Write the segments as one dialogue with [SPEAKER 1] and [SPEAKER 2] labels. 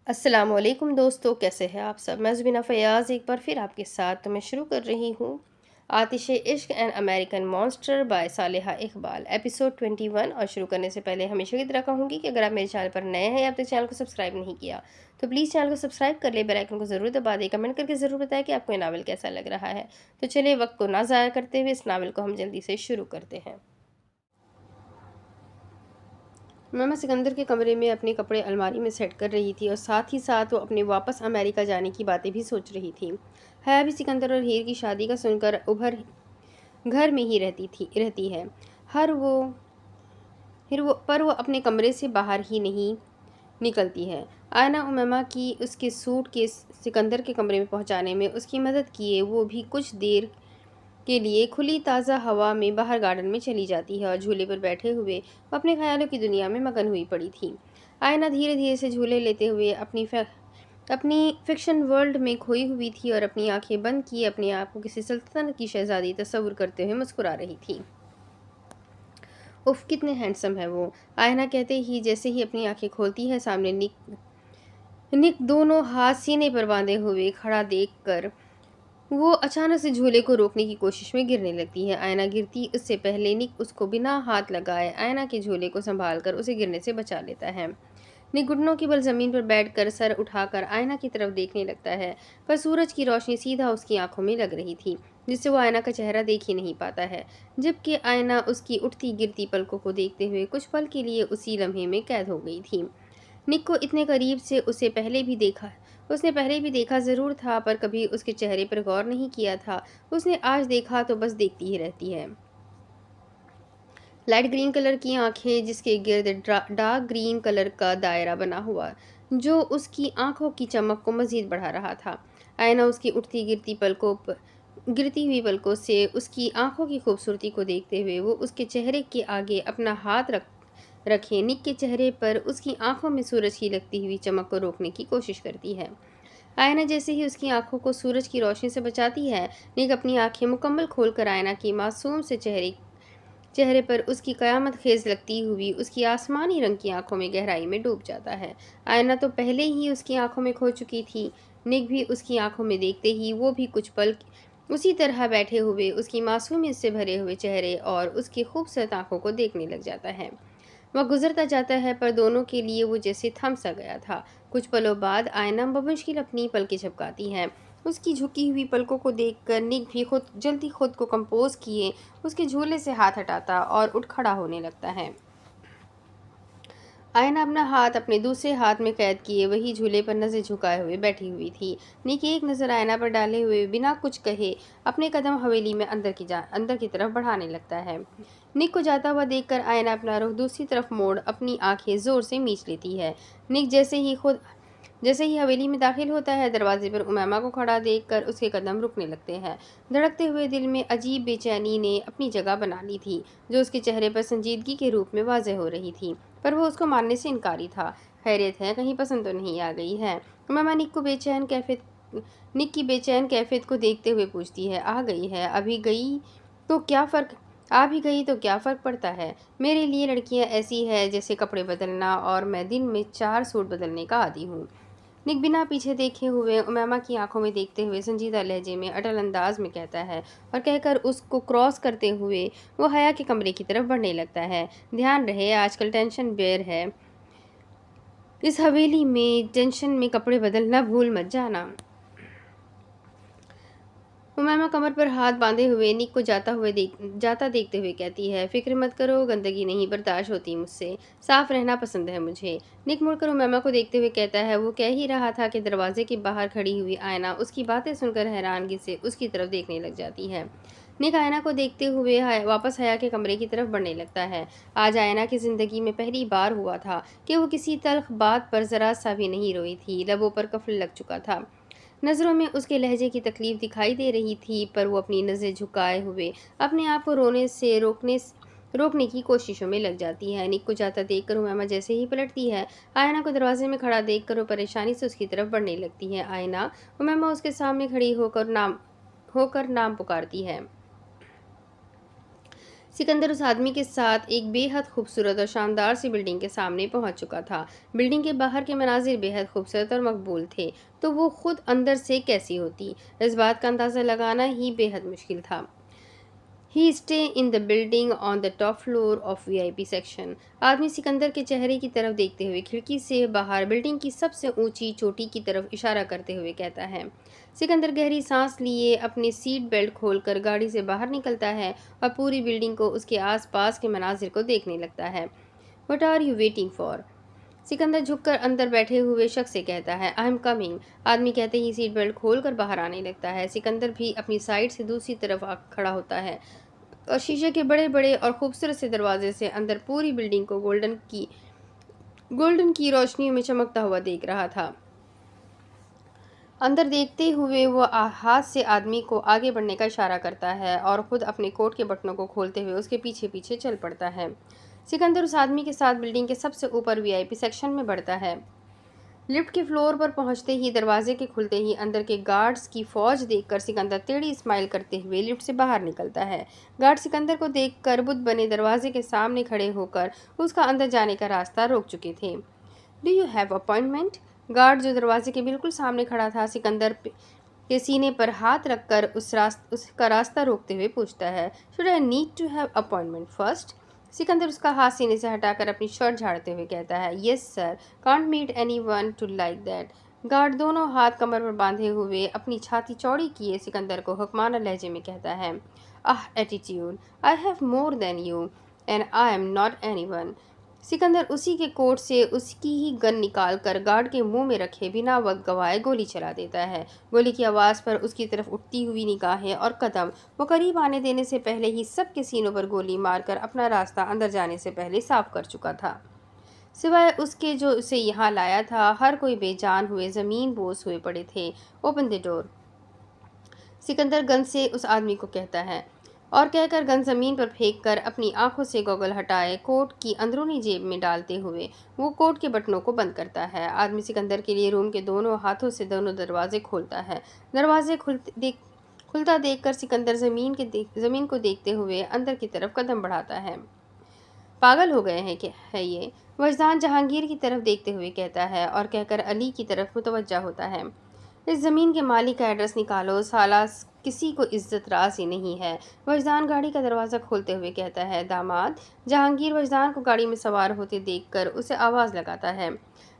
[SPEAKER 1] السلام علیکم دوستو، کیسے ہیں آپ سب؟ میں زبینہ فیاض ایک بار پھر آپ کے ساتھ میں شروع کر رہی ہوں Aatish Ishq and American monster by Saliha Iqbal episode 21۔ اور شروع کرنے سے پہلے ہمیشہ کی طرح کہوں گی کہ اگر آپ میرے چینل پر نئے ہیں یا اب تک چینل کو سبسکرائب نہیں کیا تو پلیز چینل کو سبسکرائب کر لیں، بیل آئیکن کو ضرور دبا دیں، کمنٹ کر کے ضرور بتائیں کہ آپ کو یہ ناول کیسا لگ رہا ہے۔ تو چلیے وقت کو نہ ضائع کرتے ہوئے اس ناول کو ہم جلدی سے شروع کرتے ہیں۔ ماما سکندر کے کمرے میں اپنے کپڑے الماری میں سیٹ کر رہی تھی اور ساتھ ہی ساتھ وہ اپنے واپس امریکہ جانے کی باتیں بھی سوچ رہی تھی۔ حیا بھی سکندر اور ہیر کی شادی کا سن کر گھر میں ہی رہتی ہے، پر وہ اپنے کمرے سے باہر ہی نہیں نکلتی ہے۔ آئینہ امیمہ کی اس کے سوٹ کیس سکندر کے کمرے میں پہنچانے میں اس کی مدد کیے وہ بھی کچھ دیر کے لیے کھلی تازہ ہوا میں باہر گارڈن میں چلی جاتی ہے اور جھولے پر بیٹھے ہوئے وہ اپنے خیالوں کی دنیا میں مگن ہوئی پڑی تھی۔ آئینہ دھیرے دھیرے سے جھولے لیتے ہوئے اپنی فکشن ورلڈ میں کھوئی ہوئی تھی اور اپنی آنکھیں بند کیے اپنے آپ کو کسی سلطنت کی شہزادی تصور کرتے ہوئے مسکرا رہی تھی۔ اف کتنے ہینڈسم ہے وہ، آئینہ کہتے ہی جیسے ہی اپنی آنکھیں کھولتی ہے سامنے نک دونوں ہاتھ سینے پر باندھے ہوئے کھڑا دیکھ کر وہ اچانک سے جھولے کو روکنے کی کوشش میں گرنے لگتی ہے۔ آئینہ گرتی اس سے پہلے نک اس کو بنا ہاتھ لگائے آئینہ کے جھولے کو سنبھال کر اسے گرنے سے بچا لیتا ہے۔ نک گھٹنوں کے بل زمین پر بیٹھ کر سر اٹھا کر آئینہ کی طرف دیکھنے لگتا ہے، پر سورج کی روشنی سیدھا اس کی آنکھوں میں لگ رہی تھی جس سے وہ آئینہ کا چہرہ دیکھ ہی نہیں پاتا ہے، جبکہ آئینہ اس کی اٹھتی گرتی پلکوں کو دیکھتے ہوئے کچھ پل کے لیے اسی لمحے میں قید ہو گئی تھی۔ نک کو اتنے قریب سے اس نے پہلے بھی دیکھا ضرور تھا، پر کبھی اس کے چہرے پر غور نہیں کیا تھا۔ اس نے آج دیکھا تو بس دیکھتی ہی رہتی ہے۔ لائٹ گرین کلر کی آنکھیں جس کے گرد ڈارک گرین کلر کا دائرہ بنا ہوا جو اس کی آنکھوں کی چمک کو مزید بڑھا رہا تھا۔ آئینہ اس کی اٹھتی گرتی ہوئی پلکوں سے اس کی آنکھوں کی خوبصورتی کو دیکھتے ہوئے وہ اس کے چہرے کے آگے اپنا ہاتھ رکھے نک کے چہرے پر اس کی آنکھوں میں سورج کی لگتی ہوئی چمک کو روکنے کی کوشش کرتی ہے۔ آئینہ جیسے ہی اس کی آنکھوں کو سورج کی روشنی سے بچاتی ہے، نک اپنی آنکھیں مکمل کھول کر آئینہ کی معصوم سے چہرے پر اس کی قیامت خیز لگتی ہوئی اس کی آسمانی رنگ کی آنکھوں میں گہرائی میں ڈوب جاتا ہے۔ آئینہ تو پہلے ہی اس کی آنکھوں میں کھو چکی تھی، نک بھی اس کی آنکھوں میں دیکھتے ہی وہ بھی کچھ پل اسی طرح بیٹھے ہوئے اس کی معصومیت سے بھرے ہوئے چہرے اور اس کی خوبصورت آنکھوں کو دیکھنے لگ جاتا ہے۔ وقت گزرتا جاتا ہے پر دونوں کے لیے وہ جیسے تھم سا گیا تھا۔ کچھ پلوں بعد آئینہ بمشکل اپنی پلکیں جھپکاتی ہے۔ اس کی جھکی ہوئی پلکوں کو دیکھ کر نک بھی جلدی خود کو کمپوز کیے اس کے جھولے سے ہاتھ ہٹاتا اور اٹھ کھڑا ہونے لگتا ہے۔ آئینہ اپنا ہاتھ اپنے دوسرے ہاتھ میں قید کیے وہی جھولے پر نظر جھکائے ہوئے بیٹھی ہوئی تھی۔ نک ایک نظر آئینہ پر ڈالے ہوئے بنا کچھ کہے اپنے قدم حویلی میں اندر کی طرف بڑھانے لگتا ہے۔ نک کو جاتا ہوا دیکھ کر آئینہ اپنا رخ دوسری طرف موڑ اپنی آنکھیں زور سے میچ لیتی ہے۔ نک جیسے ہی حویلی میں داخل ہوتا ہے دروازے پر امیمہ کو کھڑا دیکھ کر اس کے قدم رکنے لگتے ہیں۔ دھڑکتے ہوئے دل میں عجیب بے چینی نے اپنی جگہ بنا لی تھی جو اس کے چہرے پر سنجیدگی کے روپ میں واضح ہو رہی تھی، پر وہ اس کو ماننے سے انکاری تھا۔ خیریت ہے، کہیں پسند تو نہیں آ گئی ہے؟ امیمہ نک کی بے چین کیفیت کو دیکھتے ہوئے پوچھتی ہے۔ آ گئی ہے، آ بھی گئی تو کیا فرق پڑتا ہے؟ میرے لیے لڑکیاں ایسی ہے جیسے کپڑے بدلنا، اور میں دن میں 4 سوٹ بدلنے کا عادی ہوں۔ نک بنا پیچھے دیکھے ہوئے امیمہ کی آنکھوں میں دیکھتے ہوئے سنجیدہ لہجے میں اٹل انداز میں کہتا ہے، اور کہہ کر اس کو کراس کرتے ہوئے وہ حیا کے کمرے کی طرف بڑھنے لگتا ہے۔ دھیان رہے آج کل ٹینشن بیر ہے، اس حویلی میں ٹینشن میں کپڑے بدلنا بھول مت جانا۔ امیمہ کمر پر ہاتھ باندھے ہوئے نک کو جاتا دیکھتے ہوئے کہتی ہے، فکر مت کرو، گندگی نہیں برداشت ہوتی مجھ سے، صاف رہنا پسند ہے مجھے۔ نک مڑ کر امیمہ کو دیکھتے ہوئے کہتا ہے، وہ کہہ ہی رہا تھا کہ دروازے کے باہر کھڑی ہوئی آئینہ اس کی باتیں سن کر حیرانگی سے اس کی طرف دیکھنے لگ جاتی ہے۔ نک آئینہ کو دیکھتے ہوئے واپس حیا کے کمرے کی طرف بڑھنے لگتا ہے۔ آج آئینہ کی زندگی میں پہلی بار ہوا تھا کہ وہ کسی تلخ بات پر ذرا سا بھی نہیں روئی تھی، لبوں پر قفل لگ چکا تھا، نظروں میں اس کے لہجے کی تکلیف دکھائی دے رہی تھی، پر وہ اپنی نظریں جھکائے ہوئے اپنے آپ کو رونے سے روکنے کی کوششوں میں لگ جاتی ہے۔ نک کو جاتا دیکھ کر امیمہ جیسے ہی پلٹتی ہے آئینہ کو دروازے میں کھڑا دیکھ کر وہ پریشانی سے اس کی طرف بڑھنے لگتی ہے۔ آئینہ امیمہ اس کے سامنے کھڑی ہو کر نام پکارتی ہے۔ सिकंदर उस आदमी के साथ एक बेहद खूबसूरत और शानदार सी बिल्डिंग के सामने पहुंच चुका था। बिल्डिंग के बाहर के मनाजिर बेहद खूबसूरत और मकबूल थे, तो वो खुद अंदर से कैसी होती, इस बात का अंदाज़ा लगाना ही बेहद मुश्किल था। He stay in the building on the top floor of VIP section. आदमी सिकंदर के चेहरे की तरफ देखते हुए खिड़की से बाहर बिल्डिंग की सबसे ऊंची चोटी की तरफ इशारा करते हुए कहता है। सिकंदर गहरी सांस लिए अपनी सीट बेल्ट खोलकर गाड़ी से बाहर निकलता है और पूरी बिल्डिंग को, उसके आसपास के मनाजिर को देखने लगता है। What are you waiting for? Sikandar झुककर अंदर बैठे हुए शख्स से कहता है, आई एम कमिंग। आदमी कहते ही सीट बेल्ट खोलकर बाहर आने लगता है। सिकंदर भी अपनी साइड से दूसरी तरफ खड़ा होता है और शीशे के बड़े बड़े और खूबसूरत से दरवाजे से अंदर पूरी बिल्डिंग को गोल्डन की रोशनी में चमकता हुआ देख रहा था। अंदर देखते हुए वो हाथ से आदमी को आगे बढ़ने का इशारा करता है और खुद अपने कोट के बटनों को खोलते हुए उसके पीछे पीछे चल पड़ता है। सिकंदर उस आदमी के साथ बिल्डिंग के सबसे ऊपर VIP सेक्शन में बढ़ता है। लिफ्ट के फ्लोर पर पहुंचते ही दरवाजे के खुलते ही अंदर के गार्ड्स की फौज देखकर सिकंदर टेढ़ी स्माइल करते हुए लिफ्ट से बाहर निकलता है। गार्ड सिकंदर को देखकर बुत बने दरवाजे के सामने खड़े होकर उसका अंदर जाने का रास्ता रोक चुके थे। Do you have appointment? Guard जो दरवाजे के बिल्कुल सामने खड़ा था सिकंदर के सीने पर हाथ रखकर उसका रास्ता रोकते हुए पूछता है, should I need to have appointment first? Sikandar उसका हाथ सीने से हटाकर अपनी शर्ट झाड़ते हुए कहता है, yes sir, can't meet anyone to like that. Guard दोनों हाथ कमर पर बांधे हुए अपनी छाती चौड़ी किए सिकंदर को हुक्माना लहजे में कहता है, ah attitude, I have more than you and I am not anyone. Sikandar उसी के कोट से उसकी ही गन निकाल कर गार्ड के मुंह में रखे बिना वक्त गवाए गोली चला देता है। गोली की आवाज़ पर उसकी तरफ उठती हुई निगाहें और कदम वो करीब आने देने से पहले ही सबके सीनों पर गोली मारकर अपना रास्ता अंदर जाने से पहले साफ कर चुका था। सिवाय उसके जो उसे यहाँ लाया था, हर कोई बेजान हुए ज़मीन बोस हुए पड़े थे। Open the door, Sikandar gun से उस आदमी को कहता है और कहकर गन जमीन पर फेंककर अपनी आंखों से गॉगल हटाए कोट की अंदरूनी जेब में डालते हुए वो कोट के बटनों को बंद करता है। आदमी सिकंदर के लिए रूम के दोनों हाथों से दोनों दरवाजे खोलता है। दरवाजे खुलता देखकर सिकंदर जमीन को देखते हुए अंदर की तरफ कदम बढ़ाता है। पागल हो गए हैं क्या है ये? वजदान जहांगीर की तरफ देखते हुए कहता है और कहकर अली की तरफ मुतवज्जा होता है। इस ज़मीन के मालिक का एड्रेस निकालो, साला किसी को इज्जत रास ही नहीं है। वजदान गाड़ी का दरवाज़ा खोलते हुए कहता है, दामाद। जहांगीर वजदान को गाड़ी में सवार होते देखकर उसे आवाज़ लगाता है।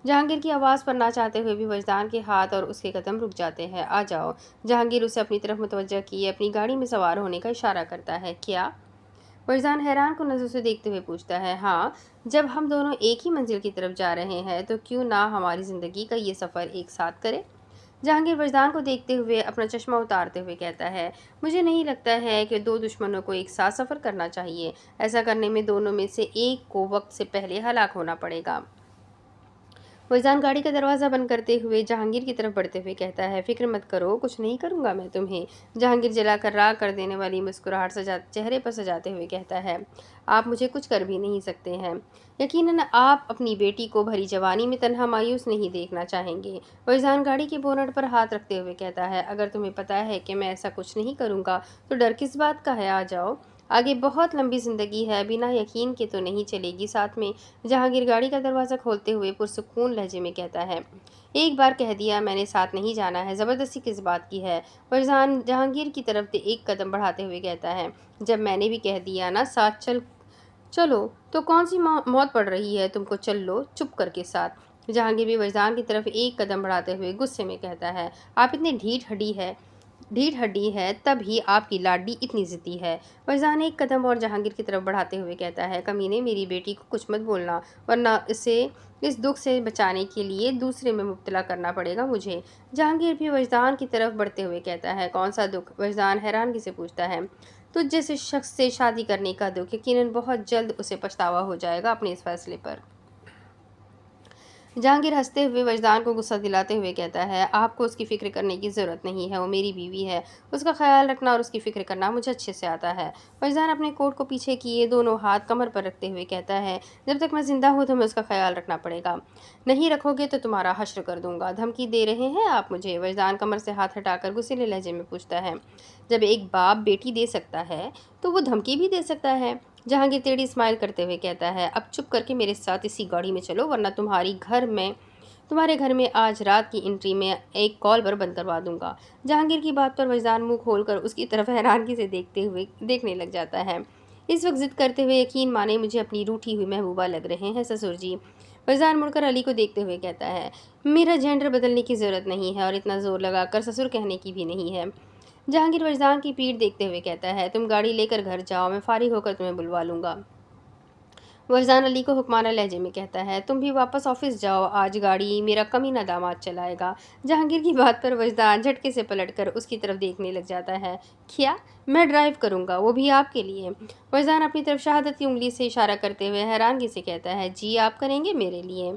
[SPEAKER 1] जहांगीर की आवाज़ पर ना चाहते हुए भी वजदान के हाथ और उसके कदम रुक जाते हैं। आ जाओ। जहांगीर उसे अपनी तरफ मुतवज्जा किए अपनी गाड़ी में सवार होने का इशारा करता है। क्या? वजदान हैरान को नज़र से देखते हुए पूछता है, हाँ, जब हम दोनों एक ही मंजिल की तरफ जा रहे हैं तो क्यों ना हमारी ज़िंदगी का ये सफ़र एक साथ करें? जहांगीर वजदान को देखते हुए अपना चश्मा उतारते हुए कहता है, मुझे नहीं लगता है कि दो दुश्मनों को एक साथ सफ़र करना चाहिए। ऐसा करने में दोनों में से एक को वक्त से पहले हलाक होना पड़ेगा। वजदान गाड़ी का दरवाज़ा बंद करते हुए जहांगीर की तरफ बढ़ते हुए कहता है, फ़िक्र मत करो, कुछ नहीं करूँगा मैं तुम्हें। जहांगीर जलाकर राख कर देने वाली मुस्कुराहट चेहरे पर सजाते हुए कहता है, आप मुझे कुछ कर भी नहीं सकते हैं। यकीनन आप अपनी बेटी को भरी जवानी में तन्हा मायूस नहीं देखना चाहेंगे। वजदान गाड़ी के बोनट पर हाथ रखते हुए कहता है, अगर तुम्हें पता है कि मैं ऐसा कुछ नहीं करूँगा तो डर किस बात का है? आ जाओ, आगे बहुत लंबी ज़िंदगी है, बिना यकीन के तो नहीं चलेगी। साथ में जहांगीर गाड़ी का दरवाज़ा खोलते हुए पुरसुकून लहजे में कहता है, एक बार कह दिया मैंने, साथ नहीं जाना है, ज़बरदस्ती किस बात की है? वजदान जहांगीर की तरफ एक कदम बढ़ाते हुए कहता है, जब मैंने भी कह दिया ना साथ चलो तो कौन सी मौत पड़ रही है तुमको, चल लो चुप करके साथ। जहांगीर भी वजदान की तरफ एक कदम बढ़ाते हुए गुस्से में कहता है, आप इतने ढीठ हड्डी है तब ही आपकी लाडी इतनी ज़िद्दी है। वजदान एक कदम और जहांगीर की तरफ बढ़ाते हुए कहता है, कमीने, मेरी बेटी को कुछ मत बोलना वरना इसे इस दुख से बचाने के लिए दूसरे में मुब्तला करना पड़ेगा मुझे। जहांगीर भी वजदान की तरफ बढ़ते हुए कहता है, कौन सा दुख? वजदान हैरानगी से पूछता है, तुझ जैसे शख्स से शादी करने का दुख। यकीनन बहुत जल्द उसे पछतावा हो जाएगा अपने इस फैसले पर। जहांगीर हंसते हुए वजदान को गुस्सा दिलाते हुए कहता है, आपको उसकी फ़िक्र करने की ज़रूरत नहीं है, वो मेरी बीवी है, उसका ख्याल रखना और उसकी फ़िक्र करना मुझे अच्छे से आता है। वजदान अपने कोट को पीछे किए दोनों हाथ कमर पर रखते हुए कहता है, जब तक मैं ज़िंदा हूँ तुम्हें उसका ख्याल रखना पड़ेगा, नहीं रखोगे तो तुम्हारा हश्र कर दूंगा। धमकी दे रहे हैं आप मुझे? वजदान कमर से हाथ हटाकर गुस्सैले लहजे में पूछता है, जब एक बाप बेटी दे सकता है तो वो धमकी भी दे सकता है। जहांगीर टेढ़ी स्माइल करते हुए कहता है, अब चुप करके मेरे साथ इसी गाड़ी में चलो, वरना तुम्हारे घर में आज रात की एंट्री में एक कॉल पर बंद करवा दूंगा। जहांगीर की बात पर वजदान मुंह खोलकर उसकी तरफ हैरानगी से देखने लग जाता है। इस वक्त जिद करते हुए, यकीन माने मुझे अपनी रूठी हुई महबूबा लग रहे हैं ससुर जी। वजदान मुड़कर अली को देखते हुए कहता है, मेरा जेंडर बदलने की ज़रूरत नहीं है और इतना ज़ोर लगाकर ससुर कहने की भी नहीं है। जहांगीर वजदान की पीठ देखते हुए कहता है, तुम गाड़ी लेकर घर जाओ, मैं फारिग होकर तुम्हें बुलवा लूँगा। वजदान अली को हुक्माना लहजे में कहता है, तुम भी वापस ऑफिस जाओ, आज गाड़ी मेरा कमीना दामाद चलाएगा। जहांगीर की बात पर वजदान झटके से पलटकर उसकी तरफ देखने लग जाता है। क्या? मैं ड्राइव करूँगा, वो भी आपके लिए? वजदान अपनी तरफ शहादत की उंगली से इशारा करते हुए हैरानगी से कहता है, जी आप करेंगे मेरे लिए?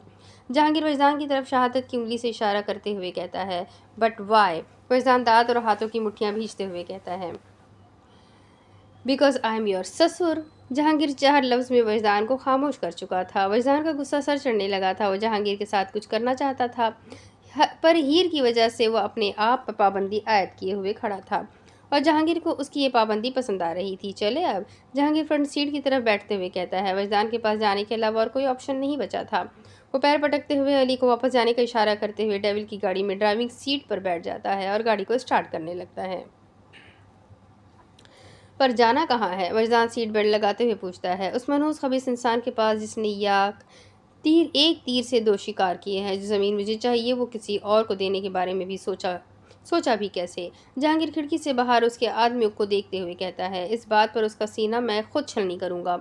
[SPEAKER 1] जहांगीर वजदान की तरफ शहादत की उंगली से इशारा करते हुए कहता है, बट वाई? वजदान दांत और हाथों की मुट्ठियाँ भींचते हुए कहता है, बिकॉज आई एम योर ससुर। जहांगीर चार लफ्ज़ में वजदान को खामोश कर चुका था। वजदान का गुस्सा सर चढ़ने लगा था। वो जहांगीर के साथ कुछ करना चाहता था, पर हीर की वजह से वो अपने आप पर पाबंदी आयद किए हुए खड़ा था और जहांगीर को उसकी ये पाबंदी पसंद आ रही थी। चले अब? जहांगीर फ्रंट सीट की तरफ बैठते हुए कहता है। वजदान के पास जाने के अलावा और कोई ऑप्शन नहीं बचा था। वो पैर पटकते हुए अली को वापस जाने का इशारा करते हुए डेविल की गाड़ी में ड्राइविंग सीट पर बैठ जाता है और गाड़ी को स्टार्ट करने लगता है। पर जाना कहाँ है? वजदान सीट बेल्ट लगाते हुए पूछता है, उस मनहूस खबीस इंसान के पास जिसने एक तीर से 2 शिकार किए हैं। जो ज़मीन मुझे चाहिए वो किसी और को देने के बारे में भी सोचा भी कैसे? जहांगीर खिड़की से बाहर उसके आदमी को देखते हुए कहता है, इस बात पर उसका सीना मैं खुद छलनी करूँगा।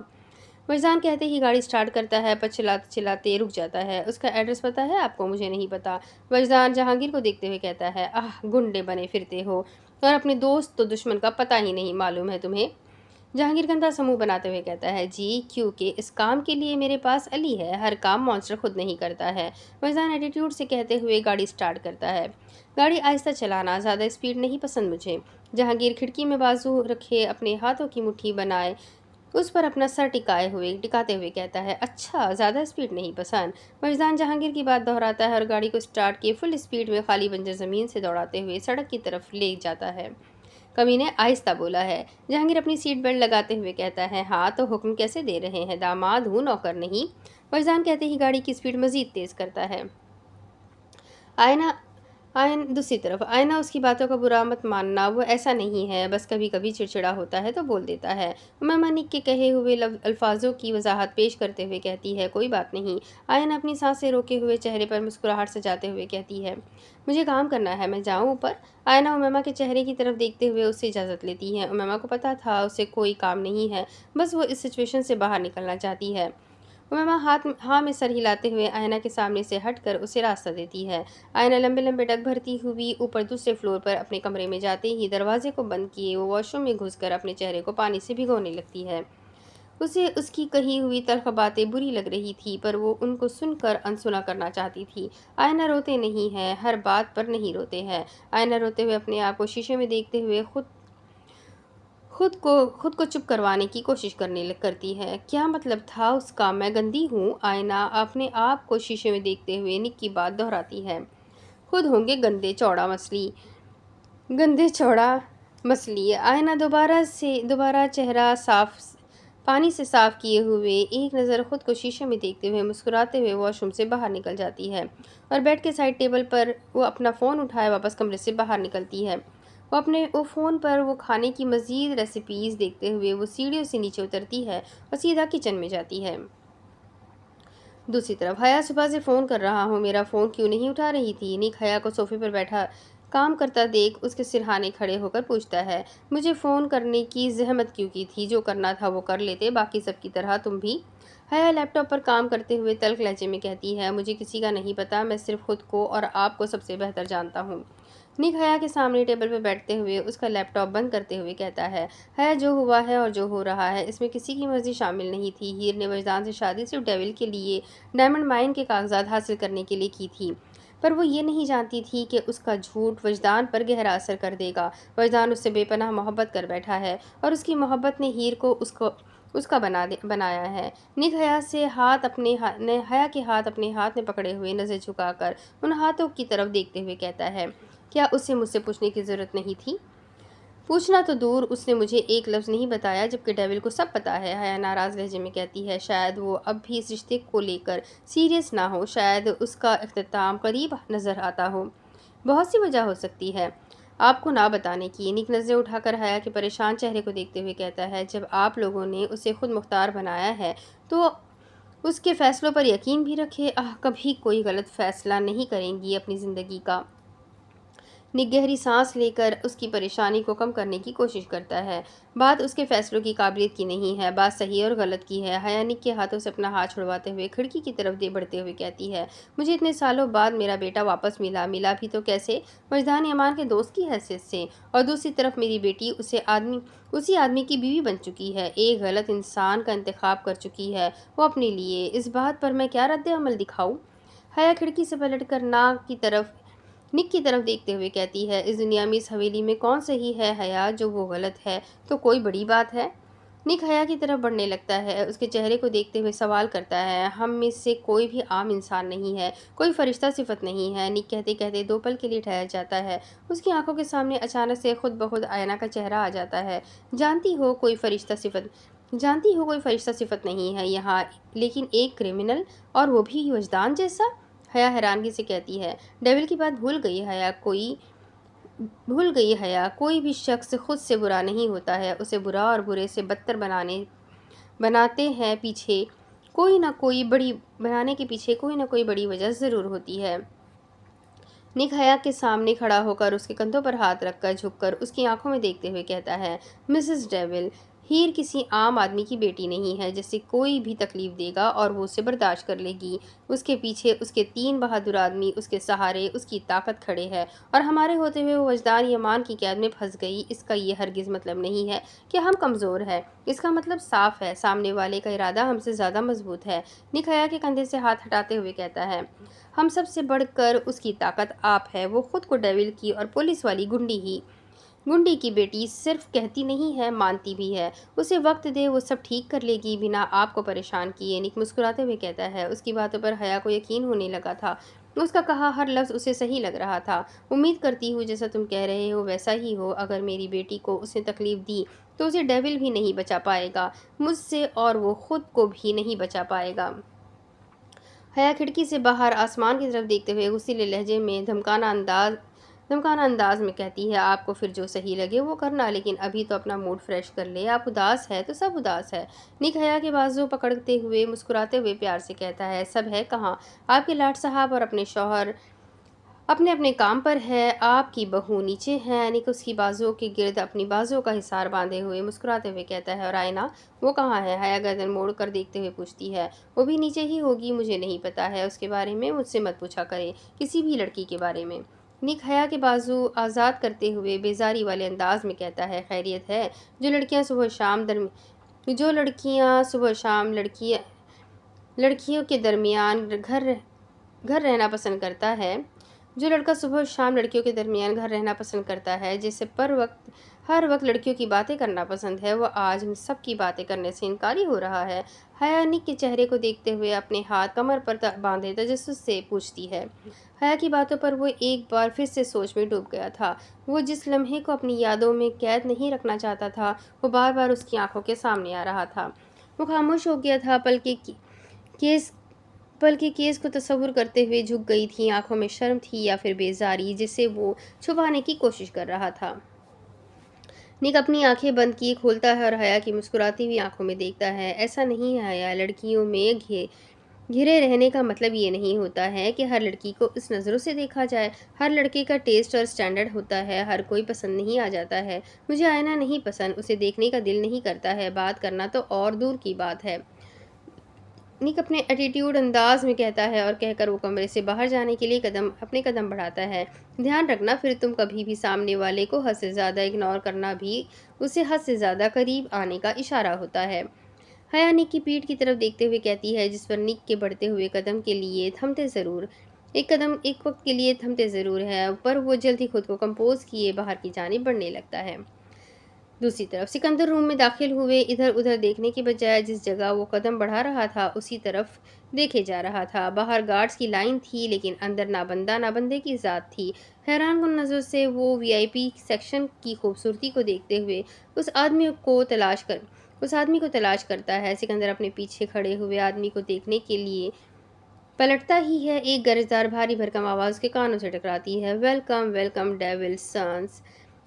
[SPEAKER 1] वजदान कहते ही गाड़ी स्टार्ट करता है, पर चिल्लाते चिल्लाते रुक जाता है। उसका एड्रेस पता है आपको? मुझे नहीं पता। वजदान जहांगीर को देखते हुए कहता है, आह गुंडे बने फिरते हो और अपने दोस्त तो दुश्मन का पता ही नहीं मालूम है तुम्हें। जहांगीर गंदा समूह बनाते हुए कहता है, जी क्योंकि इस काम के लिए मेरे पास अली है, हर काम मॉन्स्टर खुद नहीं करता है। वजदान एटीट्यूड से कहते हुए गाड़ी स्टार्ट करता है। गाड़ी आहिस्ता चलाना, ज़्यादा स्पीड नहीं पसंद मुझे। जहांगीर खिड़की में बाजू रखे अपने हाथों की मुट्ठी बनाए उस पर अपना सर टिकाते हुए कहता है, अच्छा ज़्यादा स्पीड नहीं पसंद। वजदान जहांगीर की बात दोहराता है और गाड़ी को स्टार्ट किए फुल स्पीड में खाली बंजर ज़मीन से दौड़ाते हुए सड़क की तरफ ले जाता है। कमीने आहिस्ता बोला है। जहांगीर अपनी सीट बेल्ट लगाते हुए कहता है, हाँ तो हुक्म कैसे दे रहे हैं? दामाद हूँ, नौकर नहीं। वजदान कहते ही गाड़ी की स्पीड मज़ीद तेज़ करता है। दूसरी तरफ आयना उसकी बातों का बुरा मत मानना, वो ऐसा नहीं है, बस कभी कभी चिड़चिड़ा होता है तो बोल देता है। उम्मा निक के कहे हुए अल्फाजों की वजाहत पेश करते हुए कहती है, कोई बात नहीं। आयना अपनी सांसें रोके हुए चेहरे पर मुस्कुराहट सजाते हुए कहती है, मुझे काम करना है, मैं जाऊँ ऊपर? आयना उम्मा के चेहरे की तरफ देखते हुए उससे इजाज़त लेती है। उम्मा को पता था उसे कोई काम नहीं है, बस वो इस सिचुएशन से बाहर निकलना चाहती है। उम्मा हाँ में सर हिलाते हुए आयना के सामने से हटकर उसे रास्ता देती है। आयना लंबे लंबे डग भरती हुई ऊपर दूसरे फ्लोर पर अपने कमरे में जाते ही दरवाजे को बंद किए वो वॉशरूम में घुसकर अपने चेहरे को पानी से भिगोने लगती है। उसे उसकी कही हुई तल्ख बातें बुरी लग रही थी, पर वो उनको सुनकर अनसुना करना चाहती थी। आयना रोते नहीं है, हर बात पर नहीं रोते हैं। आयना रोते हुए अपने आप को शीशे में देखते हुए खुद को चुप करवाने की कोशिश करती है। क्या मतलब था उसका? मैं गंदी हूँ? आयना अपने आप को शीशे में देखते हुए निक की बात दोहराती है। खुद होंगे गंदे चौड़ा मछली। आयना दोबारा चेहरा पानी से साफ किए हुए एक नज़र खुद को शीशे में देखते हुए मुस्कुराते हुए वॉशरूम से बाहर निकल जाती है और बेड के साइड टेबल पर वो अपना फ़ोन उठाए वापस कमरे से बाहर निकलती है। वो फ़ोन पर वो खाने की मज़ीद रेसिपीज़ देखते हुए वो सीढ़ियों से नीचे उतरती है और सीधा किचन में जाती है। दूसरी तरफ हया सुबह से फ़ोन कर रहा हूँ, मेरा फ़ोन क्यों नहीं उठा रही थी? निक हया को सोफे पर बैठा काम करता देख उसके सिरहाने खड़े होकर पूछता है, मुझे फ़ोन करने की जहमत क्यों की थी? जो करना था वो कर लेते, बाकी सब की तरह तुम भी। हया लैपटॉप पर काम करते हुए तल्ख लहजे में कहती है, मुझे किसी का नहीं पता, मैं सिर्फ खुद को और आपको सबसे बेहतर जानता हूँ। निक हया के सामने टेबल पर बैठते हुए उसका लैपटॉप बंद करते हुए कहता है, हया जो हुआ है और जो हो रहा है इसमें किसी की मर्जी शामिल नहीं थी। हीर ने वजदान से शादी सिर्फ डेविल के लिए डायमंड माइन के कागजात हासिल करने के लिए की थी, पर वो ये नहीं जानती थी कि उसका झूठ वजदान पर गहरा असर कर देगा। वजदान उससे बेपनाह मोहब्बत कर बैठा है और उसकी मोहब्बत ने हीर को उसका बनाया है। निक हया के हाथ अपने हाथ में पकड़े हुए नज़र झुकाकर उन हाथों की तरफ देखते हुए कहता है, क्या उसे मुझसे पूछने की ज़रूरत नहीं थी? پوچھنا تو دور، اس نے مجھے ایک لفظ نہیں بتایا، جبکہ ڈیول کو سب پتا ہے۔ حیا ناراض لہجے میں کہتی ہے، شاید وہ اب بھی اس رشتے کو لے کر سیریس نہ ہو، شاید اس کا اختتام قریب نظر آتا ہو۔ بہت سی وجہ ہو سکتی ہے آپ کو نہ بتانے کی۔ نک نظریں اٹھا کر حیا کے پریشان چہرے کو دیکھتے ہوئے کہتا ہے، جب آپ لوگوں نے اسے خود مختار بنایا ہے تو اس کے فیصلوں پر یقین بھی رکھے۔ کبھی کوئی غلط فیصلہ نہیں کریں گی اپنی زندگی کا۔ نک گہری سانس لے کر اس کی پریشانی کو کم کرنے کی کوشش کرتا ہے۔ بات اس کے فیصلوں کی قابلیت کی نہیں ہے، بات صحیح اور غلط کی ہے۔ حیا نک کے ہاتھوں سے اپنا ہاتھ چھڑواتے ہوئے کھڑکی کی طرف بڑھتے ہوئے کہتی ہے، مجھے اتنے سالوں بعد میرا بیٹا واپس ملا بھی تو کیسے؟ وجدان امان کے دوست کی حیثیت سے، اور دوسری طرف میری بیٹی اسی آدمی کی بیوی بن چکی ہے، ایک غلط انسان کا انتخاب کر چکی ہے وہ اپنے لیے۔ اس بات پر میں کیا رد عمل دکھاؤں؟ حیا کھڑکی سے پلٹ کر نک کی طرف دیکھتے ہوئے کہتی ہے، اس دنیا میں اس حویلی میں کون صحیح ہے حیا؟ جو وہ غلط ہے تو کوئی بڑی بات ہے؟ نک حیا کی طرف بڑھنے لگتا ہے، اس کے چہرے کو دیکھتے ہوئے سوال کرتا ہے، ہم میں سے کوئی بھی عام انسان نہیں ہے، کوئی فرشتہ صفت نہیں ہے۔ نک کہتے کہتے 2 پل کے لیے ٹھہر جاتا ہے، اس کی آنکھوں کے سامنے اچانک سے خود بخود آئینہ کا چہرہ آ جاتا ہے۔ جانتی ہو کوئی فرشتہ صفت نہیں ہے یہاں، لیکن ایک کرمنل، اور وہ بھی وجدان جیسا؟ حیا حیرانگی سے کہتی ہے، ڈیول کی بات بھول گئی حیا، کوئی بھی شخص خود سے برا نہیں ہوتا ہے، اسے برا اور برے سے بدتر بنانے کے پیچھے کوئی نہ کوئی بڑی وجہ ضرور ہوتی ہے۔ نک حیا کے سامنے کھڑا ہو کر اس کے کندھوں پر ہاتھ رکھ کر جھک کر اس کی آنکھوں میں دیکھتے ہوئے کہتا ہے، مسز ڈیول، ہیر کسی عام آدمی کی بیٹی نہیں ہے جسے کوئی بھی تکلیف دے گا اور وہ اسے برداشت کر لے گی۔ اس کے پیچھے اس کے 3 بہادر آدمی، اس کے سہارے اس کی طاقت کھڑے ہیں، اور ہمارے ہوتے ہوئے وہ وجدان امان کی قید میں پھنس گئی۔ اس کا یہ ہرگز مطلب نہیں ہے کہ ہم کمزور ہیں، اس کا مطلب صاف ہے، سامنے والے کا ارادہ ہم سے زیادہ مضبوط ہے۔ نک حیا کے کندھے سے ہاتھ ہٹاتے ہوئے کہتا ہے، ہم سب سے بڑھ کر اس کی طاقت آپ ہے، وہ خود کو ڈیول کی اور پولیس والی گنڈی کی بیٹی صرف کہتی نہیں ہے، مانتی بھی ہے۔ اسے وقت دے، وہ سب ٹھیک کر لے گی بنا آپ کو پریشان کیے۔ نک مسکراتے ہوئے کہتا ہے، اس کی باتوں پر حیا کو یقین ہونے لگا تھا، اس کا کہا ہر لفظ اسے صحیح لگ رہا تھا۔ امید کرتی ہوں جیسا تم کہہ رہے ہو ویسا ہی ہو، اگر میری بیٹی کو اس نے تکلیف دی تو اسے ڈیول بھی نہیں بچا پائے گا مجھ سے، اور وہ خود کو بھی نہیں بچا پائے گا۔ حیا کھڑکی سے باہر آسمان کی طرف دیکھتے ہوئے غصیلے لہجے میں دھمکانہ انداز میں کہتی ہے، آپ کو پھر جو صحیح لگے وہ کرنا، لیکن ابھی تو اپنا موڈ فریش کر لے، آپ اداس ہے تو سب اداس ہے۔ نک حیا کے بازو پکڑتے ہوئے مسکراتے ہوئے پیار سے کہتا ہے، سب ہے کہاں؟ آپ کے لاٹ صاحب اور اپنے شوہر اپنے کام پر ہے، آپ کی بہو نیچے ہے۔ نک اس کی بازوؤں کے گرد اپنی بازوؤں کا حصار باندھے ہوئے مسکراتے ہوئے کہتا ہے، اور آئینہ وہ کہاں ہے؟ حیا گردن موڑ کر دیکھتے ہوئے پوچھتی ہے، وہ بھی نیچے ہی ہوگی، مجھے نہیں پتا ہے، اس کے بارے میں مجھ سے مت پوچھا کرے، کسی بھی لڑکی کے بارے میں۔ نک حیا کے بازو آزاد کرتے ہوئے بیزاری والے انداز میں کہتا ہے، خیریت ہے؟ جو لڑکیاں صبح شام لڑکیوں کے درمیان گھر رہنا پسند کرتا ہے، جو لڑکا صبح و شام لڑکیوں کے درمیان گھر رہنا پسند کرتا ہے، جسے ہر وقت لڑکیوں کی باتیں کرنا پسند ہے، وہ آج ہم سب کی باتیں کرنے سے انکاری ہو رہا ہے۔ حیا نک کے چہرے کو دیکھتے ہوئے اپنے ہاتھ کمر پر باندھے تجسس سے پوچھتی ہے۔ حیا کی باتوں پر وہ ایک بار پھر سے سوچ میں ڈوب گیا تھا۔ وہ جس لمحے کو اپنی یادوں میں قید نہیں رکھنا چاہتا تھا، وہ بار بار اس کی آنکھوں کے سامنے آ رہا تھا۔ وہ خاموش ہو گیا تھا، پل کے کیس کو تصور کرتے ہوئے جھک گئی تھی، آنکھوں میں شرم تھی یا پھر بیزاری جسے وہ چھپانے کی کوشش کر رہا تھا۔ نک اپنی آنکھیں بند کیے کھولتا ہے اور حیا کی مسکراتی ہوئی آنکھوں میں دیکھتا ہے، ایسا نہیں ہے حیا، لڑکیوں میں گھرے رہنے کا مطلب یہ نہیں ہوتا ہے کہ ہر لڑکی کو اس نظروں سے دیکھا جائے، ہر لڑکے کا ٹیسٹ اور سٹینڈرڈ ہوتا ہے، ہر کوئی پسند نہیں آ جاتا ہے۔ مجھے آئینہ نہیں پسند، اسے دیکھنے کا دل نہیں کرتا ہے، بات کرنا تو اور دور کی بات ہے۔ نک اپنے ایٹیٹیوڈ انداز میں کہتا ہے، اور کہہ کر وہ کمرے سے باہر جانے کے لیے اپنے قدم بڑھاتا ہے۔ دھیان رکھنا، پھر تم کبھی بھی سامنے والے کو حد سے زیادہ اگنور کرنا بھی اسے حد سے زیادہ قریب آنے کا اشارہ ہوتا ہے۔ حیا نک کی پیٹھ کی طرف دیکھتے ہوئے کہتی ہے، جس پر نک کے بڑھتے ہوئے قدم کے لیے ایک وقت کے لیے تھمتے ضرور ہے، پر وہ جلد ہی خود کو کمپوز کیے باہر کی جانب بڑھنے لگتا ہے۔ दूसरी तरफ सिकंदर रूम में दाखिल हुए इधर उधर देखने के बजाय जिस जगह वो कदम बढ़ा रहा था उसी तरफ देखे जा रहा था। बाहर गार्ड्स की लाइन थी लेकिन अंदर ना बंदा ना बंदे की ज़ात थी। हैरानकुन नज़र से वो वीआईपी सेक्शन की खूबसूरती को देखते हुए उस आदमी को तलाश करता है। सिकंदर अपने पीछे खड़े हुए आदमी को देखने के लिए पलटता ही है, एक गरजदार भारी भरकम आवाज़ उसके कानों से टकराती है। Welcome welcome devil sons.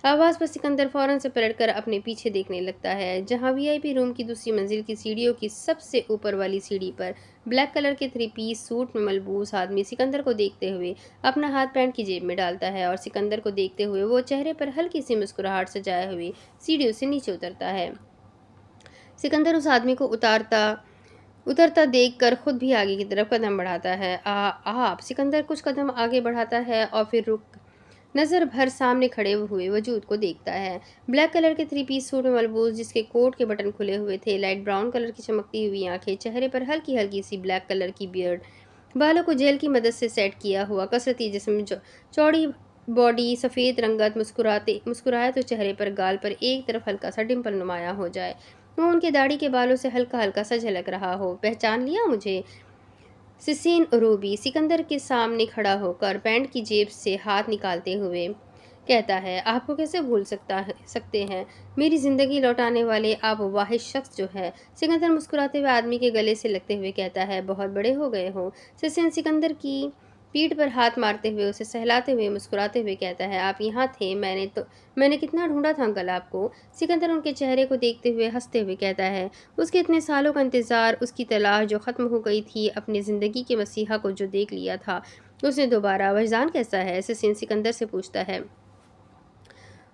[SPEAKER 1] आवाज़ पर सिकंदर फौरन से पलटकर अपने पीछे देखने लगता है, जहां वीआईपी रूम की दूसरी मंजिल की सीढ़ियों की सबसे ऊपर वाली सीढ़ी पर ब्लैक कलर के 3 पीस सूट में मलबूस आदमी सिकंदर को देखते हुए अपना हाथ पैंट की जेब में डालता है और सिकंदर को देखते हुए वो चेहरे पर हल्की सी मुस्कुराहट सजाए हुए सीढ़ियों से नीचे उतरता है। सिकंदर उस आदमी को उतरता देखकर खुद भी आगे की तरफ कदम बढ़ाता है। आप सिकंदर कुछ कदम आगे बढ़ाता है और फिर रुक नज़र भर सामने खड़े हुए वजूद को देखता है। ब्लैक कलर के 3 पीस सूट में मलबूस, जिसके कोट के बटन खुले हुए थे, लाइट ब्राउन कलर की चमकती हुई आंखें, चेहरे पर हल्की हल्की सी ब्लैक कलर की बियर्ड, बालों को जेल की मदद से सेट किया हुआ कसरती जिस्म, चौड़ी बॉडी, सफ़ेद रंगत, मुस्कुराए तो चेहरे पर गाल पर एक तरफ हल्का सा डिम्पल नुमाया हो जाए, वो उनके दाढ़ी के बालों से हल्का हल्का सा झलक रहा हो। पहचान लिया मुझे? सिसिन उरूबी सिकंदर के सामने खड़ा होकर पैंट की जेब से हाथ निकालते हुए कहता है, आपको कैसे सकते हैं मेरी ज़िंदगी लौटाने वाले आप वाहिद शख्स जो है। सिकंदर मुस्कुराते हुए आदमी के गले से लगते हुए कहता है, बहुत बड़े हो गए हो। सिसिन सिकंदर की पीठ पर हाथ मारते हुए उसे सहलाते हुए मुस्कुराते हुए कहता है, आप यहाँ थे, मैंने कितना ढूंढा था अंकल आपको। सिकंदर उनके चेहरे को देखते हुए हंसते हुए कहता है, उसके इतने सालों का इंतज़ार, उसकी तलाश जो ख़त्म हो गई थी, अपनी ज़िंदगी के मसीहा को जो देख लिया था, उसने दोबारा। वजदान कैसा है? सिसिन सिकंदर से पूछता है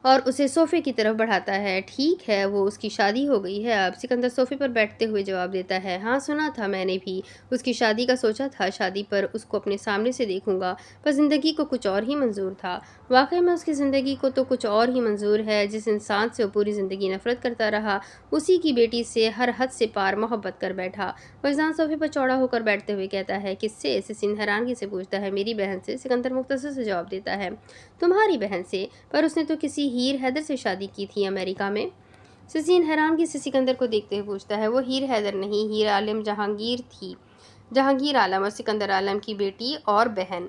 [SPEAKER 1] और उसे सोफे की तरफ बढ़ाता है। ठीक है, वो उसकी शादी हो गई है अब। सिकंदर सोफे पर बैठते हुए जवाब देता है, हाँ सुना था मैंने भी, उसकी शादी का सोचा था, शादी पर उसको अपने सामने से देखूंगा, पर ज़िंदगी को कुछ और ही मंजूर था। वाकई में उसकी ज़िंदगी को तो कुछ और ही मंजूर है। जिस इंसान से वो पूरी ज़िंदगी नफरत करता रहा, उसी की बेटी से हर हद से पार मोहब्बत कर बैठा। फरजान सोफे पर चौड़ा होकर बैठते हुए कहता है, किससे? सिसिन हैरानगी से पूछता है, मेरी बहन से। सिकंदर मुख्तसर से जवाब देता है, तुम्हारी बहन से? पर उसने तो किसी हीर हैदर से शादी की थी अमेरिका में। सिसिन हैरानगी से सिकंदर को देखते हुए पूछता है, वो हीर हैदर नहीं, हीर आलम जहांगीर थी, जहांगीर आलम और सिकंदर आलम की बेटी और बहन।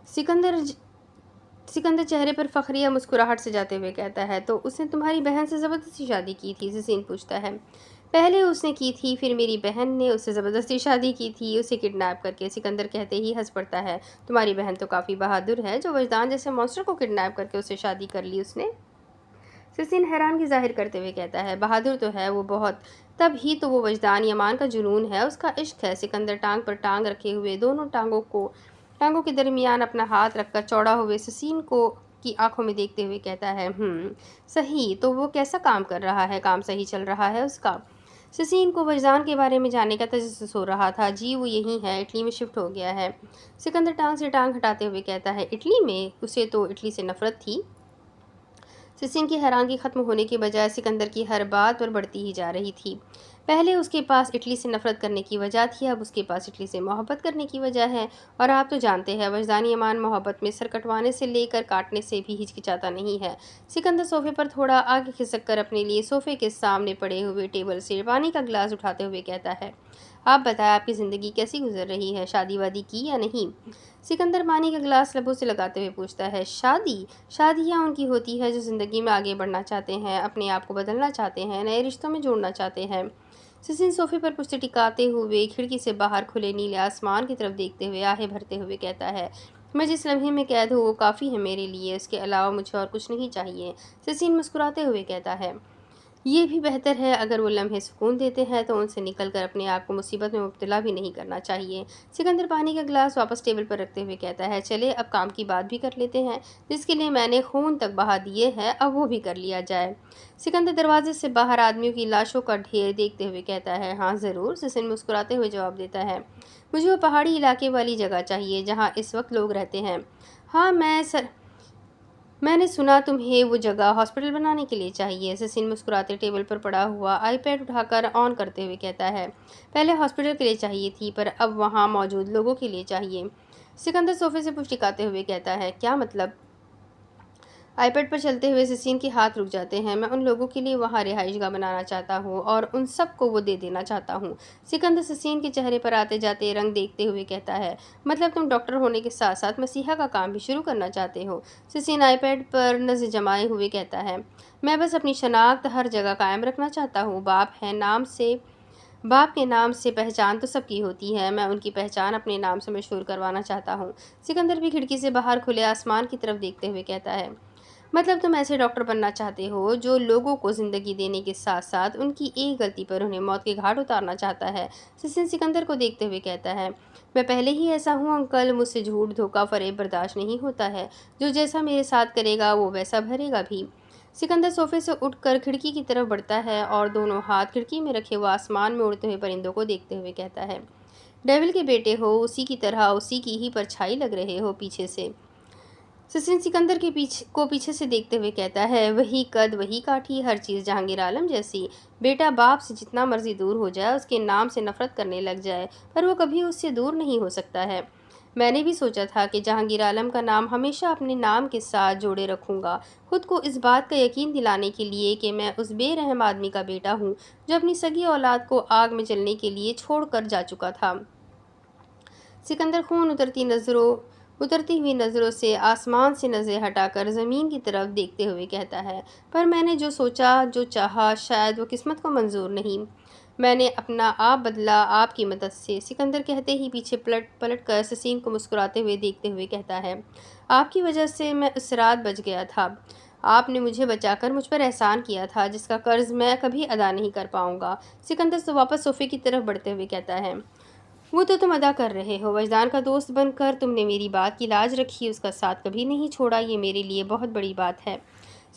[SPEAKER 1] सिकंदर चेहरे पर फखरिया मुस्कुराहट से जाते हुए कहता है, तो उसने तुम्हारी बहन से ज़बरदस्ती शादी की थी? सिसिन पूछता है, पहले उसने की थी, फिर मेरी बहन ने उससे ज़बरदस्ती शादी की थी, उसे किडनैप करके। सिकंदर कहते ही हंस पड़ता है, तुम्हारी बहन तो काफ़ी बहादुर है, जो वजदान जैसे मॉन्स्टर को किडनैप करके उससे शादी कर ली उसने। सिसिन हैरानगी जाहिर करते हुए कहता है, बहादुर तो है वो बहुत, तब ही तो वो वजदान यमान का जुनून है, उसका इश्क है। सिकंदर टांग पर टांग रखे हुए दोनों टांगों के दरमियान अपना हाथ रखकर चौड़ा हुए सिसिन को की आंखों में देखते हुए कहता है, सही, तो वो कैसा काम कर रहा है? काम सही चल रहा है उसका? सिसिन को वजदान के बारे में जानने का तजस्सुस हो रहा था। जी वो यही है, इटली में शिफ्ट हो गया है। सिकंदर टांग से टांग हटाते हुए कहता है, इटली में? उसे तो इटली से नफरत थी। सिसिन की हैरानगी खत्म होने के बजाय सिकंदर की हर बात पर बढ़ती ही जा रही थी। पहले उसके पास इटली से नफरत करने की वजह थी, अब उसके पास इटली से मोहब्बत करने की वजह है। और आप तो जानते हैं, वजदानी अमान मोहब्बत में सर कटवाने से लेकर काटने से भी हिचकिचाता नहीं है। सिकंदर सोफे पर थोड़ा आगे खिसक कर अपने लिए सोफे के सामने पड़े हुए टेबल से पानी का गिलास उठाते हुए कहता है, आप बताएं, आपकी ज़िंदगी कैसी गुजर रही है? शादी वादी की या नहीं? सिकंदर पानी का गिलास लबों से लगाते हुए पूछता है, शादियाँ उनकी होती है जो ज़िंदगी में आगे बढ़ना चाहते हैं, अपने आप को बदलना चाहते हैं, नए रिश्तों में जोड़ना चाहते हैं। सिसिन सोफे पर पुष्टि टिकाते हुए खिड़की से बाहर खुले नीले आसमान की तरफ देखते हुए आहें भरते हुए कहता है, मैं जिस लम्हे में कैद हूँ वो काफ़ी है मेरे लिए, इसके अलावा मुझे और कुछ नहीं चाहिए। सिसिन मुस्कुराते हुए कहता है, ये भी बेहतर है, अगर वो लम्हे सुकून देते हैं तो उनसे निकलकर अपने आप को मुसीबत में मुब्तला भी नहीं करना चाहिए। सिकंदर पानी का गिलास वापस टेबल पर रखते हुए कहता है, चले अब काम की बात भी कर लेते हैं, जिसके लिए मैंने खून तक बहा दिए हैं, अब वो भी कर लिया जाए। सिकंदर दरवाजे से बाहर आदमियों की लाशों का ढेर देखते हुए कहता है, हाँ ज़रूर। सिसिन मुस्कुराते हुए जवाब देता है, मुझे वो पहाड़ी इलाके वाली जगह चाहिए जहाँ इस वक्त लोग रहते हैं। हाँ मैंने सुना तुम्हें वो जगह हॉस्पिटल बनाने के लिए चाहिए। सिसिन मुस्कुराते टेबल पर पड़ा हुआ आईपैड उठाकर ऑन करते हुए कहता है, पहले हॉस्पिटल के लिए चाहिए थी, पर अब वहाँ मौजूद लोगों के लिए चाहिए। सिकंदर सोफे से पुष्टि खाते हुए कहता है, क्या मतलब? आईपैड पर चलते हुए ससीन के हाथ रुक जाते हैं। मैं उन लोगों के लिए वहाँ रिहाइशगाह बनाना चाहता हूँ और उन सब को वो दे देना चाहता हूँ। सिकंदर ससीन के चेहरे पर आते जाते रंग देखते हुए कहता है, मतलब तुम डॉक्टर होने के साथ साथ मसीहा का काम भी शुरू करना चाहते हो? ससीन आईपैड पर नजर जमाए हुए कहता है, मैं बस अपनी शनाख्त हर जगह कायम रखना चाहता हूँ। बाप के नाम से पहचान तो सबकी होती है, मैं उनकी पहचान अपने नाम से मशहूर करवाना चाहता हूँ। सिकंदर भी खिड़की से बाहर खुले आसमान की तरफ देखते हुए कहता है, मतलब तुम ऐसे डॉक्टर बनना चाहते हो जो लोगों को ज़िंदगी देने के साथ साथ उनकी एक गलती पर उन्हें मौत के घाट उतारना चाहता है। सचिन सिकंदर को देखते हुए कहता है, मैं पहले ही ऐसा हूँ अंकल, मुझसे झूठ धोखा फरेब बर्दाश्त नहीं होता है। जो जैसा मेरे साथ करेगा वो वैसा भरेगा भी। सिकंदर सोफे से उठकर खिड़की की तरफ बढ़ता है और दोनों हाथ खिड़की में रखे हुए आसमान में उड़ते हुए परिंदों को देखते हुए कहता है, डेविल के बेटे हो, उसी की तरह उसी की ही परछाई लग रहे हो पीछे से। सचिन सिकंदर के पीछे से देखते हुए कहता है, वही कद वही काठी, हर चीज़ जहांगीर आलम जैसी। बेटा बाप से जितना मर्जी दूर हो जाए, उसके नाम से नफरत करने लग जाए, पर वो कभी उससे दूर नहीं हो सकता है। मैंने भी सोचा था कि जहांगीर आलम का नाम हमेशा अपने नाम के साथ जोड़े रखूंगा, खुद को इस बात का यकीन दिलाने के लिए कि मैं उस बेरहम आदमी का बेटा हूँ जो अपनी सगी औलाद को आग में जलने के लिए छोड़ कर जा चुका था। सिकंदर खून उतरती हुई नज़रों से आसमान से नज़रें हटाकर ज़मीन की तरफ देखते हुए कहता है, पर मैंने जो सोचा जो चाहा शायद वो किस्मत को मंजूर नहीं। मैंने अपना आप बदला आपकी मदद से। सिकंदर कहते ही पीछे पलट कर ससीन को मुस्कुराते हुए देखते हुए कहता है, आपकी वजह से मैं उस रात बच गया था। आपने मुझे बचाकर मुझ पर एहसान किया था जिसका कर्ज मैं कभी अदा नहीं कर पाऊंगा। सिकंदर से वापस सोफे की तरफ बढ़ते हुए कहता है, वो तो तुम अदा कर रहे हो, वजदान का दोस्त बनकर तुमने मेरी बात की लाज रखी, उसका साथ कभी नहीं छोड़ा, ये मेरे लिए बहुत बड़ी बात है।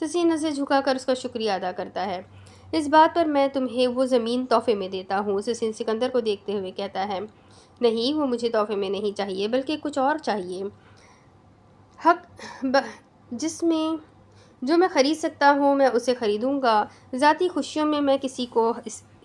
[SPEAKER 1] ससी नज़र झुकाकर उसका शुक्रिया अदा करता है। इस बात पर मैं तुम्हें वो ज़मीन तोहफे में देता हूँ। ससी सिकंदर को देखते हुए कहता है, नहीं, वो मुझे तोहफे में नहीं चाहिए, बल्कि कुछ और चाहिए। हक ब, जिसमें जो मैं ख़रीद सकता हूँ मैं उसे ख़रीदूँगा। ज़ाती खुशियों में मैं किसी को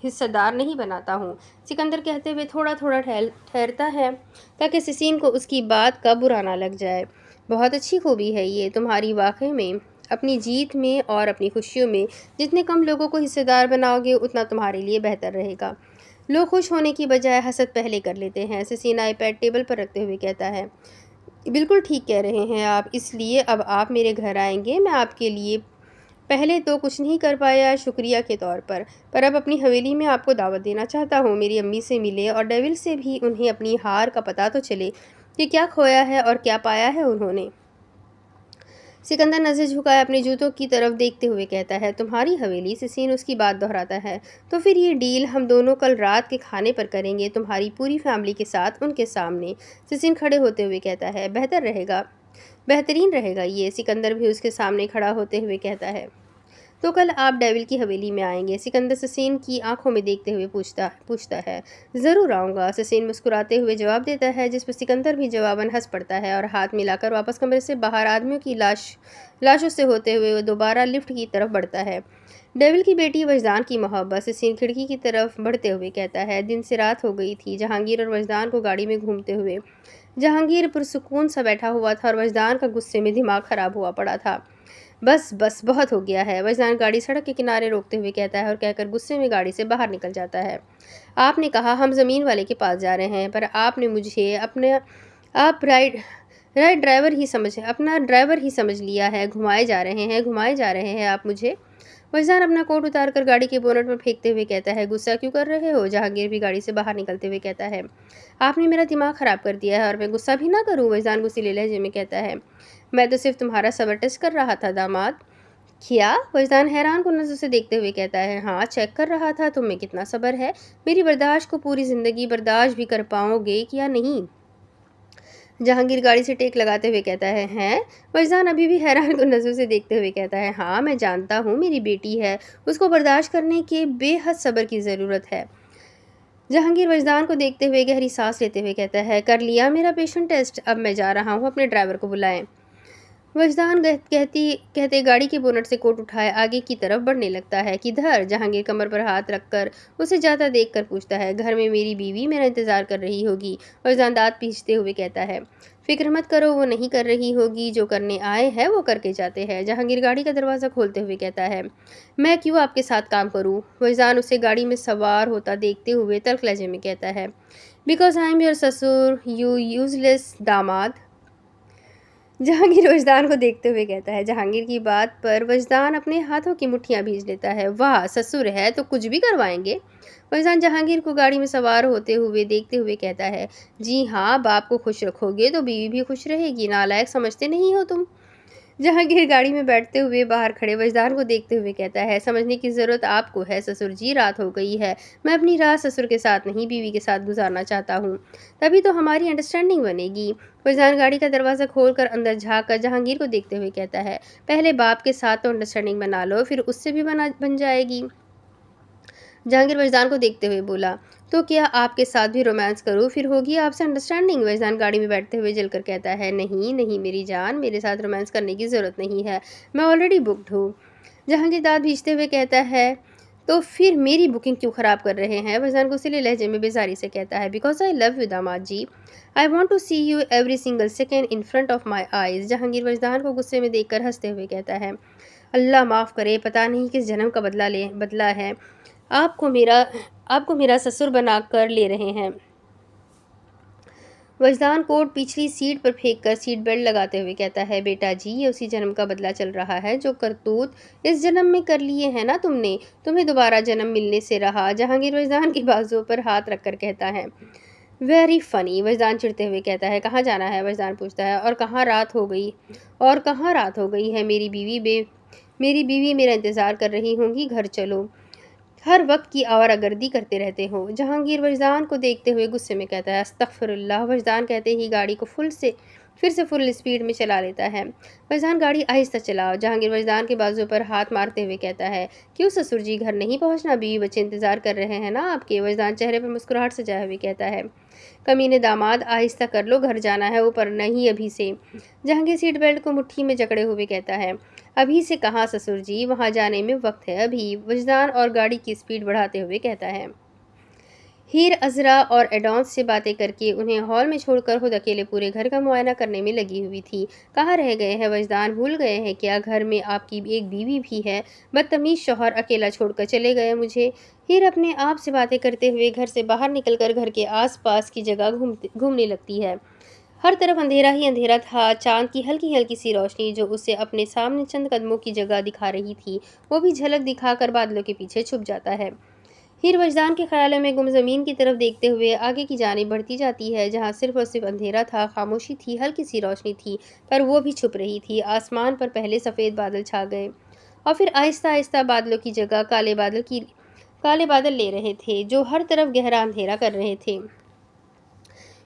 [SPEAKER 1] हिस्सेदार नहीं बनाता हूँ। सिकंदर कहते हुए थोड़ा थोड़ा ठहरता है ताकि ससीन को उसकी बात का बुरा ना लग जाए। बहुत अच्छी खूबी है ये तुम्हारी, वाकई में अपनी जीत में और अपनी खुशियों में जितने कम लोगों को हिस्सेदार बनाओगे उतना तुम्हारे लिए बेहतर रहेगा। लोग खुश होने की बजाय हसद पहले कर लेते हैं। ससीन आईपैड टेबल पर रखते हुए कहता है, बिल्कुल ठीक कह रहे हैं आप, इसलिए अब आप मेरे घर आएंगे। मैं आपके लिए पहले तो कुछ नहीं कर पाया शुक्रिया के तौर पर अब अपनी हवेली में आपको दावत देना चाहता हूँ। मेरी अम्मी से मिले और डेविल से भी, उन्हें अपनी हार का पता तो चले कि क्या खोया है और क्या पाया है उन्होंने। सिकंदर नज़र झुकाए अपने जूतों की तरफ देखते हुए कहता है, तुम्हारी हवेली? ससीन उसकी बात दोहराता है, तो फिर ये डील हम दोनों कल रात के खाने पर करेंगे, तुम्हारी पूरी फैमिली के साथ उनके सामने। ससीन खड़े होते हुए कहता है, बेहतरीन रहेगा ये। सिकंदर भी उसके सामने खड़ा होते हुए कहता है, तो कल आप डेविल की हवेली में आएंगे? सिकंदर ससीन की आंखों में देखते हुए पूछता है, ज़रूर आऊँगा। ससीन मुस्कुराते हुए जवाब देता है, जिस पर सिकंदर भी जवाबन हंस पड़ता है और हाथ मिलाकर वापस कमरे से बाहर आदमियों की लाशों से होते हुए वो दोबारा लिफ्ट की तरफ बढ़ता है। डेविल की बेटी वजदान की मोहब्बत। ससीन खिड़की की तरफ बढ़ते हुए कहता है, दिन से रात हो गई थी। जहांगीर और वजदान को गाड़ी में घूमते हुए जहांगीर पुरसुकून सा बैठा हुआ था और वजदान का गुस्से में दिमाग खराब हुआ पड़ा था। बस बस बहुत हो गया है। वजदान गाड़ी सड़क के किनारे रोकते हुए कहता है और कहकर गुस्से में गाड़ी से बाहर निकल जाता है। आपने कहा हम ज़मीन वाले के पास जा रहे हैं, पर आपने मुझे आप अपना ड्राइवर ही समझ लिया है। घुमाए जा रहे हैं आप मुझे। वजदान अपना कोट उतार कर गाड़ी के बोनट पर फेंकते हुए कहता है, गुस्सा क्यों कर रहे हो? जहांगीर भी गाड़ी से बाहर निकलते हुए कहता है, आपने मेरा दिमाग ख़राब कर दिया है और मैं गुस्सा भी ना करूं? वजदान गुस्सीले लहजे में कहता है, मैं तो सिर्फ तुम्हारा सबर टेस्ट कर रहा था दामाद। क्या? वजदान हैरान कुन नज़र से देखते हुए कहता है, हाँ, चेक कर रहा था तुम में कितना सब्र है। मेरी बर्दाश्त को पूरी ज़िंदगी बर्दाश्त भी कर पाओगे या नहीं? जहांगीर गाड़ी से टेक लगाते हुए कहता है, हैं? वजदान अभी भी हैरान कुन नज़र से देखते हुए कहता है, हाँ, मैं जानता हूँ मेरी बेटी है, उसको बर्दाश्त करने के बेहद सब्र की ज़रूरत है। जहांगीर वजदान को देखते हुए गहरी सांस लेते हुए कहता है, कर लिया मेरा पेशेंट टेस्ट, अब मैं जा रहा हूँ, अपने ड्राइवर को बुलाएं। وجدان کہتے گاڑی کے بونٹ سے کوٹ اٹھائے آگے کی طرف بڑھنے لگتا ہے۔ کدھر؟ جہانگیر کمر پر ہاتھ رکھ کر اسے جاتا دیکھ کر پوچھتا ہے۔ گھر میں میری بیوی میرا انتظار کر رہی ہوگی، وجدان دانت پیستے ہوئے کہتا ہے۔ فکر مت کرو، وہ نہیں کر رہی ہوگی، جو کرنے آئے ہیں وہ کر کے جاتے ہیں۔ جہانگیر گاڑی کا دروازہ کھولتے ہوئے کہتا ہے۔ میں کیوں آپ کے ساتھ کام کروں؟ وجدان اسے گاڑی میں سوار ہوتا دیکھتے ہوئے تلخ لہجے میں کہتا ہے۔ بیکاز آئی ایم یور سسر یو یوزلیس داماد۔ جہانگیر وجدان کو دیکھتے ہوئے کہتا ہے۔ جہانگیر کی بات پر وجدان اپنے ہاتھوں کی مٹھیاں بھیج لیتا ہے۔ واہ، سسر ہے تو کچھ بھی کروائیں گے؟ وجدان جہانگیر کو گاڑی میں سوار ہوتے ہوئے دیکھتے ہوئے کہتا ہے۔ جی ہاں، باپ کو خوش رکھو گے تو بیوی بھی خوش رہے گی، نالائق سمجھتے نہیں ہو تم؟ جہانگیر گاڑی میں بیٹھتے ہوئے باہر کھڑے وجدان کو دیکھتے ہوئے کہتا ہے۔ سمجھنے کی ضرورت آپ کو ہے سسر جی، رات ہو گئی ہے، میں اپنی رات سسر کے ساتھ نہیں بیوی کے ساتھ گزارنا چاہتا ہوں، تبھی تو ہماری انڈرسٹینڈنگ بنے گی۔ وجدان گاڑی کا دروازہ کھول کر اندر جھانک کر جہانگیر کو دیکھتے ہوئے کہتا ہے۔ پہلے باپ کے ساتھ تو انڈرسٹینڈنگ بنا لو، پھر اس سے بھی بن جائے گی۔ جہانگیر وجدان کو دیکھتے ہوئے بولا۔ تو کیا آپ کے ساتھ بھی رومانس کروں، پھر ہوگی آپ سے انڈرسٹینڈنگ؟ وجدان گاڑی میں بیٹھتے ہوئے جل کر کہتا ہے۔ نہیں نہیں میری جان، میرے ساتھ رومانس کرنے کی ضرورت نہیں ہے، میں آلریڈی بکڈ ہوں۔ جہانگیر دانت بھینچتے ہوئے کہتا ہے۔ تو پھر میری بکنگ کیوں خراب کر رہے ہیں؟ وجدان غصیلے لہجے میں بیزاری سے کہتا ہے۔ بیکاز آئی لو یو داماد جی، I want to see you every single second in front of my eyes. Jahangir Wajdan کو غصے میں دیکھ کر ہنستے ہوئے کہتا ہے۔ اللہ معاف کرے، پتہ نہیں کس جنم کا بدلہ ہے، آپ کو میرا سسر بنا کر لے رہے ہیں۔ وجدان کوٹ پچھلی سیٹ پر پھینک کر سیٹ بیلٹ لگاتے ہوئے کہتا ہے۔ بیٹا جی، یہ اسی جنم کا بدلہ چل رہا ہے جو کرتوت اس جنم میں کر لیے ہیں نا تم نے، تمہیں دوبارہ جنم ملنے سے رہا۔ جہانگیر وجدان کی بازو پر ہاتھ رکھ کر کہتا ہے۔ ویری فنی، وجدان چڑھتے ہوئے کہتا ہے۔ کہاں جانا ہے؟ وجدان پوچھتا ہے۔ اور کہاں رات ہو گئی ہے، میری بیوی میرا انتظار کر رہی ہوں گی، گھر چلو، ہر وقت کی آوارہ گردی کرتے رہتے ہو۔ جہانگیر وجدان کو دیکھتے ہوئے غصے میں کہتا ہے۔ استغفر اللہ۔ وجدان کہتے ہی گاڑی کو پھر سے فل اسپیڈ میں چلا لیتا ہے۔ وجدان گاڑی آہستہ چلاؤ۔ جہانگیر وجدان کے بازو پر ہاتھ مارتے ہوئے کہتا ہے۔ کیوں سسر جی، گھر نہیں پہنچنا؟ بیوی بچے انتظار کر رہے ہیں نا آپ کے؟ وجدان چہرے پر مسکراہٹ سجائے ہوئے کہتا ہے۔ کمینے داماد، آہستہ کر لو، گھر جانا ہے، اوپر نہیں ابھی سے۔ جہانگیر سیٹ بیلٹ کو مٹھی میں جکڑے ہوئے کہتا ہے۔ ابھی سے کہاں سسر جی، وہاں جانے میں وقت ہے ابھی، وجدان اور گاڑی کی اسپیڈ بڑھاتے ہوئے کہتا ہے۔ ہیر عذرا اور ایڈونس سے باتیں کر کے انہیں ہال میں چھوڑ کر خود اکیلے پورے گھر کا معائنہ کرنے میں لگی ہوئی تھی۔ کہاں رہ گئے ہیں وجدان؟ بھول گئے ہیں کیا گھر میں آپ کی ایک بیوی بھی ہے؟ بدتمیز شوہر، اکیلا چھوڑ کر چلے گئے مجھے۔ ہیر اپنے آپ سے باتیں کرتے ہوئے گھر سے باہر نکل کر گھر کے آس پاس کی جگہ گھومنے لگتی ہے۔ ہر طرف اندھیرا ہی اندھیرا تھا، چاند کی ہلکی ہلکی سی روشنی جو اسے اپنے سامنے چند قدموں کی جگہ دکھا رہی تھی، وہ بھی جھلک دکھا کر بادلوں کے پیچھے چھپ جاتا ہے۔ ہیر وجدان کے خیالوں میں گم زمین کی طرف دیکھتے ہوئے آگے کی جانب بڑھتی جاتی ہے، جہاں صرف اور صرف اندھیرا تھا، خاموشی تھی، ہلکی سی روشنی تھی، پر وہ بھی چھپ رہی تھی۔ آسمان پر پہلے سفید بادل چھا گئے اور پھر آہستہ آہستہ بادلوں کی جگہ کالے بادل لے رہے تھے، جو ہر طرف گہرا اندھیرا کر رہے تھے۔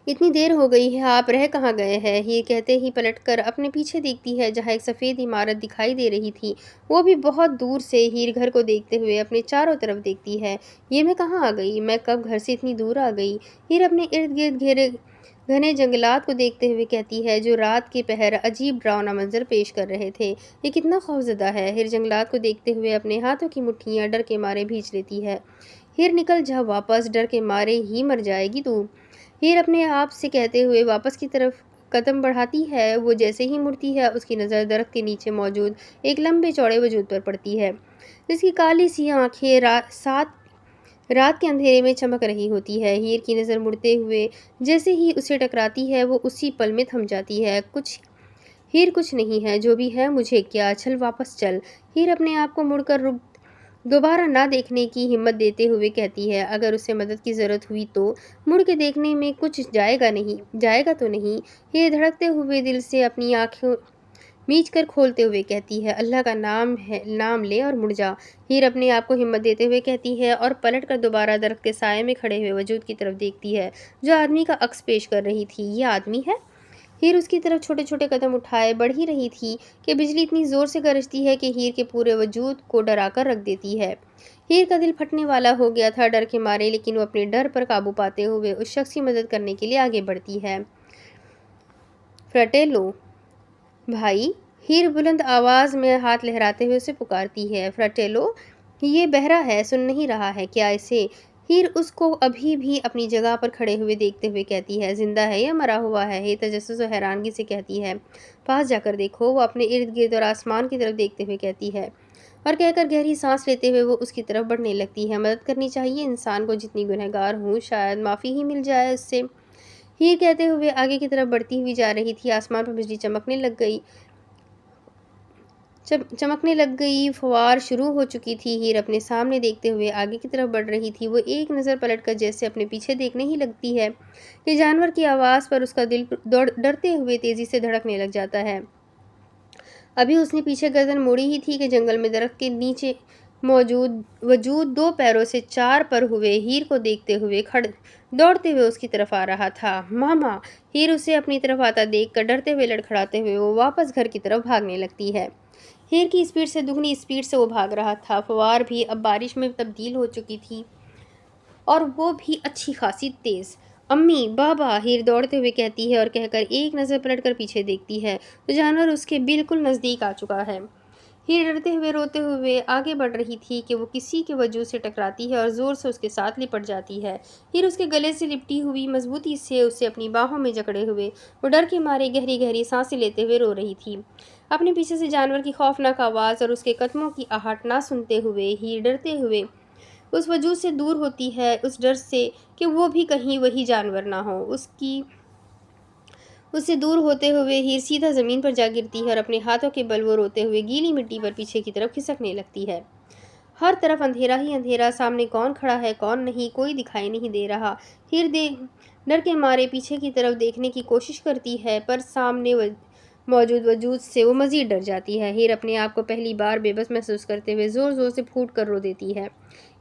[SPEAKER 1] اتنی دیر ہو گئی ہے، آپ رہ کہاں گئے ہیں؟ ہیر کہتے ہی پلٹ کر اپنے پیچھے دیکھتی ہے، جہاں ایک سفید عمارت دکھائی دے رہی تھی، وہ بھی بہت دور سے۔ ہیر گھر کو دیکھتے ہوئے اپنے چاروں طرف دیکھتی ہے۔ یہ میں کہاں آ گئی؟ میں کب گھر سے اتنی دور آ گئی؟ ہیر اپنے ارد گرد گھنے جنگلات کو دیکھتے ہوئے کہتی ہے، جو رات کے پہر عجیب ڈراؤنا منظر پیش کر رہے تھے۔ یہ کتنا خوفزدہ ہے۔ ہیر جنگلات کو دیکھتے ہوئے اپنے ہاتھوں کی مٹھیاں ڈر کے مارے بھینچ لیتی ہے۔ ہیر نکل جا واپس، ڈر کے مارے ہی مر جائے گی تو۔ ہیر اپنے آپ سے کہتے ہوئے واپس کی طرف قدم بڑھاتی ہے۔ وہ جیسے ہی مڑتی ہے، اس کی نظر درخت کے نیچے موجود ایک لمبے چوڑے وجود پر پڑتی ہے، جس کی کالی سی آنکھیں رات کے اندھیرے میں چمک رہی ہوتی ہے۔ ہیر کی نظر مڑتے ہوئے جیسے ہی اسے ٹکراتی ہے، وہ اسی پل میں تھم جاتی ہے۔ ہیر کچھ نہیں ہے، جو بھی ہے مجھے کیا، چل واپس چل۔ ہیر اپنے آپ کو مڑ کر دوبارہ نہ دیکھنے کی ہمت دیتے ہوئے کہتی ہے، اگر اسے مدد کی ضرورت ہوئی تو مڑ کے دیکھنے میں کچھ جائے گا تو نہیں؟ ہیر دھڑکتے ہوئے دل سے اپنی آنکھیں میچ کر کھولتے ہوئے کہتی ہے، اللہ کا نام لے اور مڑ جا۔ ہیر اپنے آپ کو ہمت دیتے ہوئے کہتی ہے اور پلٹ کر دوبارہ درخت کے سائے میں کھڑے ہوئے وجود کی طرف دیکھتی ہے، جو آدمی کا عکس پیش کر رہی تھی۔ یہ آدمی ہے؟ ہیر اس کی طرف چھوٹے چھوٹے قدم اٹھائے بڑھ ہی رہی تھی کہ بجلی اتنی زور سے گرجتی ہے کہ ہیر کے پورے وجود کو ڈرا کر رکھ دیتی ہے۔ ہیر کا دل پھٹنے والا ہو گیا تھا ڈر کے مارے، لیکن وہ اپنے ڈر پر قابو پاتے ہوئے اس شخص کی مدد کرنے کے لیے آگے بڑھتی ہے۔ فراٹیلو، بھائی۔ ہیر بلند آواز میں ہاتھ لہراتے ہوئے اسے پکارتی ہے، فراٹیلو یہ بہرا ہے، سن نہیں رہا ہے کیا اسے؟ ہیر اس کو ابھی بھی اپنی جگہ پر کھڑے ہوئے دیکھتے ہوئے کہتی ہے، زندہ ہے یا مرا ہوا ہے؟ ہیر تجسس و حیرانگی سے کہتی ہے، پاس جا کر دیکھو۔ وہ اپنے ارد گرد اور آسمان کی طرف دیکھتے ہوئے کہتی ہے، اور کہہ کر گہری سانس لیتے ہوئے وہ اس کی طرف بڑھنے لگتی ہے۔ مدد کرنی چاہیے انسان کو، جتنی گنہگار ہوں شاید معافی ہی مل جائے اس سے۔ ہیر کہتے ہوئے آگے کی طرف بڑھتی ہوئی جا رہی تھی۔ آسمان پر بجلی چمکنے لگ گئی، فوار شروع ہو چکی تھی۔ ہیر اپنے سامنے دیکھتے ہوئے آگے کی طرف بڑھ رہی تھی۔ وہ ایک نظر پلٹ کر جیسے اپنے پیچھے دیکھنے ہی لگتی ہے کہ جانور کی آواز پر اس کا دل ڈرتے ہوئے تیزی سے دھڑکنے لگ جاتا ہے۔ ابھی اس نے پیچھے گردن موڑی ہی تھی کہ جنگل میں درخت کے نیچے وجود 2 پیروں سے 4 پر ہوئے ہیر کو دیکھتے ہوئے دوڑتے ہوئے اس کی طرف آ رہا تھا۔ ماما! ہیر اسے اپنی طرف آتا دیکھ کر ڈرتے ہوئے لڑکھڑاتے ہوئے وہ واپس گھر کی طرف بھاگنے لگتی ہے۔ ہیر کی اسپیڈ سے دگنی اسپیڈ سے وہ بھاگ رہا تھا۔ فوار بھی اب بارش میں تبدیل ہو چکی تھی اور وہ بھی اچھی خاصی تیز۔ امی، بابا! ہیر دوڑتے ہوئے کہتی ہے اور کہہ کر ایک نظر پلٹ کر پیچھے دیکھتی ہے تو جانور اس کے بالکل نزدیک آ چکا ہے۔ ہیر ڈرتے ہوئے روتے ہوئے آگے بڑھ رہی تھی کہ وہ کسی کے وجود سے ٹکراتی ہے اور زور سے اس کے ساتھ لپٹ جاتی ہے۔ ہیر اس کے گلے سے لپٹی ہوئی مضبوطی سے اسے اپنی باہوں میں جکڑے ہوئے وہ ڈر کے مارے گہری گہری سانسیں لیتے ہوئے رو رہی تھی۔ اپنے پیچھے سے جانور کی خوفناک آواز اور اس کے قدموں کی آہٹ نہ سنتے ہوئے ہیر ڈرتے ہوئے اس وجود سے دور ہوتی ہے، اس ڈر سے کہ وہ بھی کہیں وہی جانور نہ ہو۔ اس سے دور ہوتے ہوئے ہیر سیدھا زمین پر جا گرتی ہے اور اپنے ہاتھوں کے بل وہ روتے ہوئے گیلی مٹی پر پیچھے کی طرف کھسکنے لگتی ہے۔ ہر طرف اندھیرا ہی اندھیرا، سامنے کون کھڑا ہے کون نہیں کوئی دکھائی نہیں دے رہا۔ ہیر ڈر کے مارے پیچھے کی طرف دیکھنے کی کوشش کرتی ہے پر سامنے موجود وجود سے وہ مزید ڈر جاتی ہے۔ ہیر اپنے آپ کو پہلی بار بے بس محسوس کرتے ہوئے زور زور سے پھوٹ کر رو دیتی ہے۔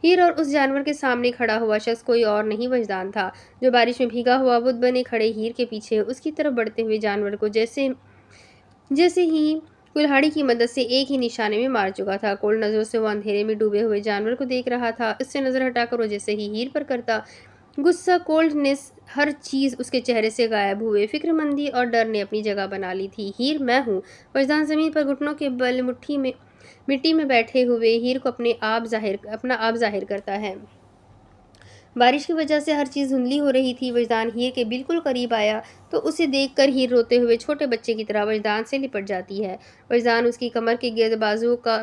[SPEAKER 1] ہیر اور اس جانور کے سامنے کھڑا ہوا شخص کوئی اور نہیں وجدان تھا، جو بارش میں بھیگا ہوا بت بنے کھڑے ہیر کے پیچھے اس کی طرف بڑھتے ہوئے جانور کو جیسے ہی کلہاڑی کی مدد سے ایک ہی نشانے میں مار چکا تھا۔ کولڈ نظروں سے وہ اندھیرے میں ڈوبے ہوئے جانور کو دیکھ رہا تھا۔ اس سے نظر ہٹا کر وہ جیسے ہی ہیر پر کرتا غصہ، کولڈنس، ہر چیز اس کے چہرے سے غائب ہوئے۔ فکر مندی اور ڈر نے اپنی جگہ بنا لی تھی۔ ہیر میں ہوں، وجدان زمین پر گھٹنوں کے بل مٹی میں بیٹھے ہوئے ہیر کو اپنا آپ ظاہر کرتا ہے۔ بارش کی وجہ سے ہر چیز دھندلی ہو رہی تھی۔ وجدان ہیر کے بالکل قریب آیا تو اسے دیکھ کر ہیر روتے ہوئے چھوٹے بچے کی طرح وجدان سے لپٹ جاتی ہے۔ وجدان اس کی کمر کے گرد بازو کا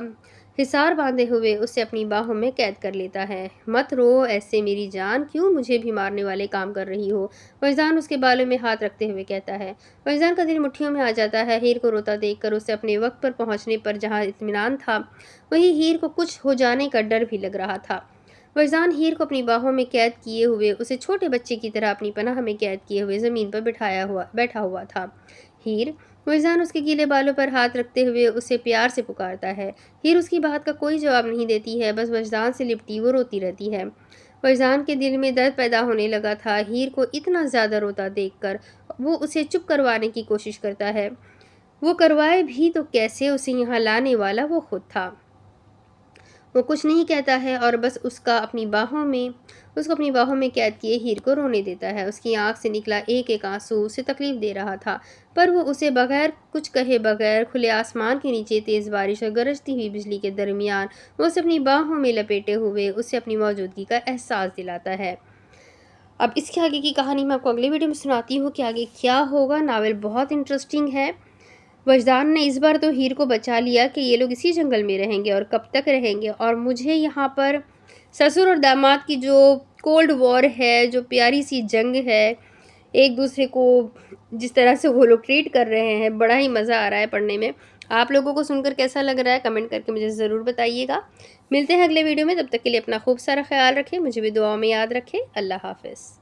[SPEAKER 1] حصار باندھے ہوئے اسے اپنی باہوں میں قید کر لیتا ہے۔ مت رو ایسے میری جان، کیوں مجھے بھی مارنے والے کام کر رہی ہو؟ وجدان اس کے بالوں میں ہاتھ رکھتے ہوئے کہتا ہے۔ وجدان کا دل مٹھیوں میں آ جاتا ہے۔ ہیر کو روتا دیکھ کر اسے اپنے وقت پر پہنچنے پر جہاں اطمینان تھا وہیں ہیر کو کچھ ہو جانے کا ڈر بھی لگ رہا تھا۔ وجدان ہیر کو اپنی باہوں میں قید کیے ہوئے اسے چھوٹے بچے کی طرح اپنی پناہ میں قید کیے ہوئے زمین پر بیٹھا ہوا تھا۔ ہیر! وجدان اس کے گیلے بالوں پر ہاتھ رکھتے ہوئے اسے پیار سے پکارتا ہے۔ ہیر اس کی بات کا کوئی جواب نہیں دیتی ہے، بس وجدان سے لپٹی وہ روتی رہتی ہے۔ وجدان کے دل میں درد پیدا ہونے لگا تھا۔ ہیر کو اتنا زیادہ روتا دیکھ کر وہ اسے چپ کروانے کی کوشش کرتا ہے۔ وہ کروائے بھی تو کیسے، اسے یہاں لانے والا وہ خود تھا۔ وہ کچھ نہیں کہتا ہے اور بس اس کو اپنی باہوں میں قید کیے ہیر کو رونے دیتا ہے۔ اس کی آنکھ سے نکلا ایک ایک آنسو اسے تکلیف دے رہا تھا، پر وہ اسے بغیر کچھ کہے بغیر کھلے آسمان کے نیچے تیز بارش اور گرجتی ہوئی بجلی کے درمیان وہ اسے اپنی باہوں میں لپیٹے ہوئے اسے اپنی موجودگی کا احساس دلاتا ہے۔ اب اس کے آگے کی کہانی میں آپ کو اگلے ویڈیو میں سناتی ہوں کہ آگے کیا ہوگا۔ ناول بہت انٹرسٹنگ ہے۔ وجدان نے اس بار تو ہیر کو بچا لیا کہ یہ لوگ اسی جنگل میں رہیں گے اور کب تک رہیں گے، اور مجھے یہاں پر سسر اور داماد کی جو کولڈ وار ہے، جو پیاری سی جنگ ہے، ایک دوسرے کو جس طرح سے وہ لوگ ٹریٹ کر رہے ہیں، بڑا ہی مزہ آ رہا ہے پڑھنے میں۔ آپ لوگوں کو سن کر کیسا لگ رہا ہے کمنٹ کر کے مجھے ضرور بتائیے گا۔ ملتے ہیں اگلے ویڈیو میں، تب تک کے لیے اپنا خوب سارا خیال رکھیں، مجھے بھی دعاؤں میں یاد رکھیں۔ اللہ حافظ۔